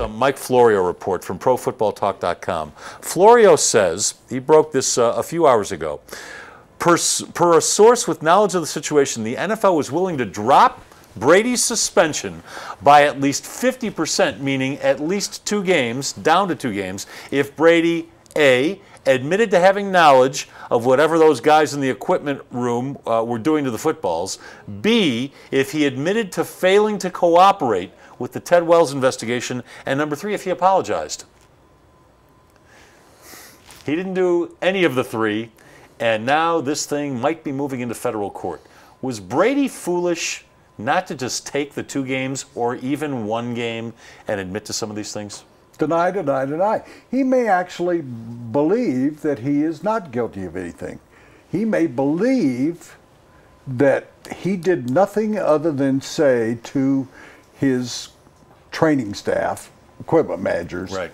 Mike Florio report from ProFootballTalk.com. Florio says, he broke this a few hours ago, per a source with knowledge of the situation, the NFL was willing to drop Brady's suspension by at least 50%, meaning at least 2 games, down to 2 games, if Brady, A, admitted to having knowledge of whatever those guys in the equipment room were doing to the footballs, B, if he admitted to failing to cooperate with the Ted Wells investigation, and number 3, if he apologized. He didn't do any of the 3, and now this thing might be moving into federal court. Was Brady foolish not to just take the 2 games or even 1 game and admit to some of these things? Deny, deny, deny. He may actually believe that he is not guilty of anything. He may believe that he did nothing other than say to his training staff, equipment managers, right,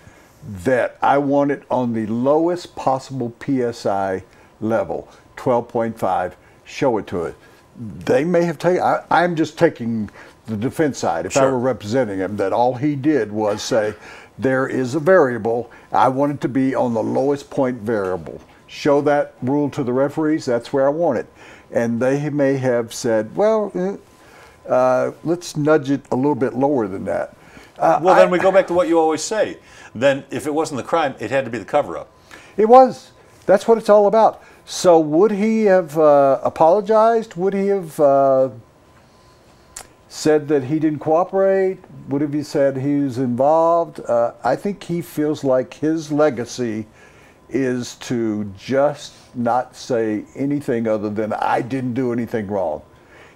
that I want it on the lowest possible PSI level, 12.5, show it to it. They may have taken, I'm just taking the defense side. If sure. I were representing him, that all he did was say, there is a variable, I want it to be on the lowest point variable. Show that rule to the referees, that's where I want it. And they may have said, well, let's nudge it a little bit lower than that. Well, then we go back to what you always say. Then if it wasn't the crime, it had to be the cover-up. It was. That's what it's all about. So would he have apologized? Would he have said that he didn't cooperate? Would have he said he was involved? I think he feels like his legacy is to just not say anything other than I didn't do anything wrong.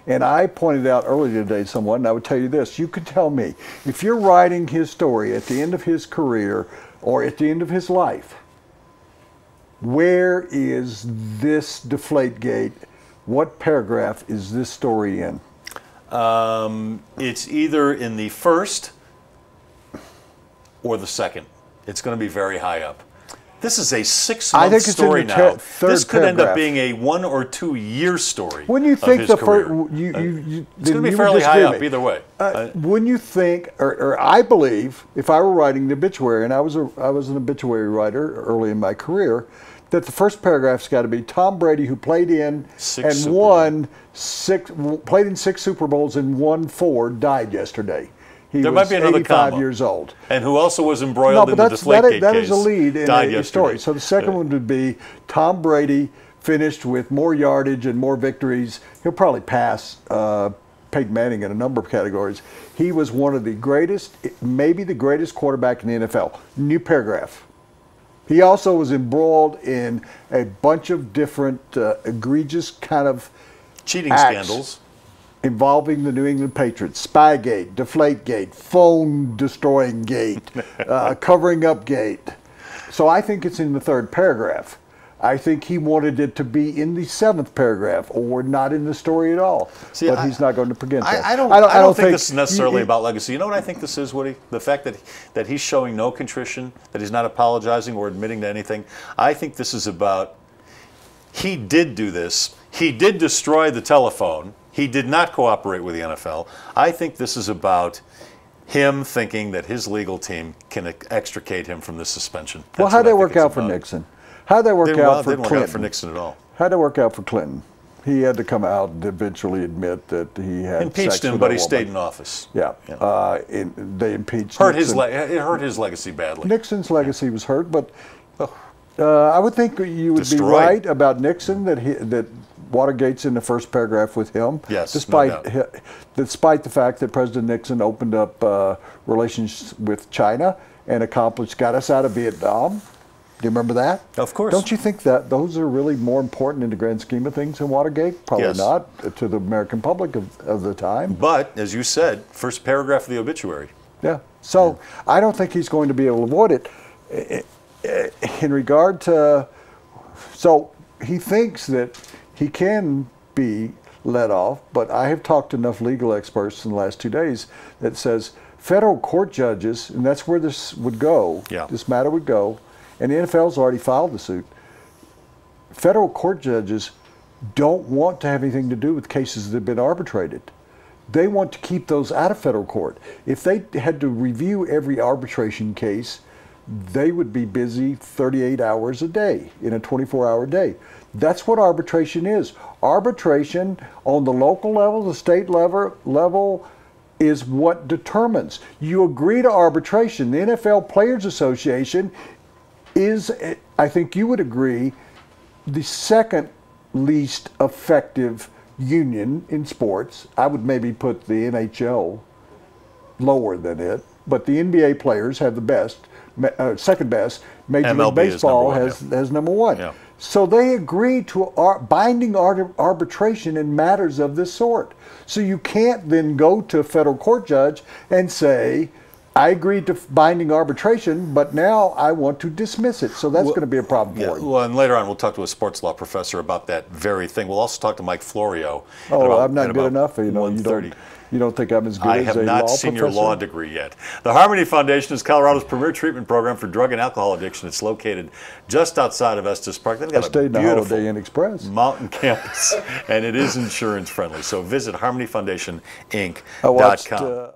And I pointed out earlier today to someone, and I would tell you this, you could tell me, if you're writing his story at the end of his career or at the end of his life, where is this deflategate? What paragraph is this story in? It's either in the first or the second. It's going to be very high up. This is a 6-month story now. This could end up being a 1 or 2 year story. When you think the first, it's going to be fairly high up either way. When you think, or I believe, if I were writing the obituary, and I was an obituary writer early in my career, that the first paragraph's got to be Tom Brady, who played in played in 6 Super Bowls and won 4, died yesterday. He there was might be another 85 comma. Years old. And who also was embroiled in the Deflategate case. That is a lead in a story. So the second one one would be Tom Brady finished with more yardage and more victories. He'll probably pass Peyton Manning in a number of categories. He was one of the greatest, maybe the greatest quarterback in the NFL. New paragraph. He also was embroiled in a bunch of different egregious kind of cheating scandals involving the New England Patriots. Spygate, Deflategate, phone destroying gate, covering up gate. So I think it's in the 3rd paragraph. I think he wanted it to be in the 7th paragraph or not in the story at all. See, but he's not going to forget that. I don't think this is necessarily about legacy. You know what I think this is, Woody? The fact that he's showing no contrition, that he's not apologizing or admitting to anything. I think this is about, he did do this. He did destroy the telephone. He did not cooperate with the NFL. I think this is about him thinking that his legal team can extricate him from this suspension. Well, how'd that work out for Nixon? How'd that work out for Clinton? Didn't work out for Nixon at all. How'd that work out for Clinton? He had to come out and eventually admit that he had impeached him, but he stayed in office. Yeah, they impeached. It hurt his legacy badly. Nixon's legacy was hurt, but I would think you would be right about Nixon that Watergate's in the 1st paragraph with him. Yes, despite the fact that President Nixon opened up relations with China and got us out of Vietnam. Do you remember that? Of course. Don't you think that those are really more important in the grand scheme of things than Watergate? Probably not to the American public of the time. But, as you said, 1st paragraph of the obituary. Yeah. So I don't think he's going to be able to avoid it. In regard to, so he thinks that he can be let off, but I have talked to enough legal experts in the last 2 days that says federal court judges, and that's where this would go, this matter would go, and the NFL's already filed the suit. Federal court judges don't want to have anything to do with cases that have been arbitrated. They want to keep those out of federal court. If they had to review every arbitration case, they would be busy 38 hours a day in a 24-hour day. That's what arbitration is. Arbitration on the local level, the state level is what determines. You agree to arbitration. The NFL Players Association is, I think you would agree, the second least effective union in sports. I would maybe put the NHL lower than it, but the NBA players have the best, second best. Major League Baseball has number one. Yeah. So they agree to binding arbitration in matters of this sort. So you can't then go to a federal court judge and say, I agreed to binding arbitration, but now I want to dismiss it. So that's going to be a problem for you. Well, and later on we'll talk to a sports law professor about that very thing. We'll also talk to Mike Florio. I'm not good enough. You don't think I'm as good as a law professor? I have not seen your law degree yet. The Harmony Foundation is Colorado's premier treatment program for drug and alcohol addiction. It's located just outside of Estes Park. They've got a beautiful Holiday Inn Express mountain campus, and it is insurance friendly. So visit harmonyfoundationinc.com.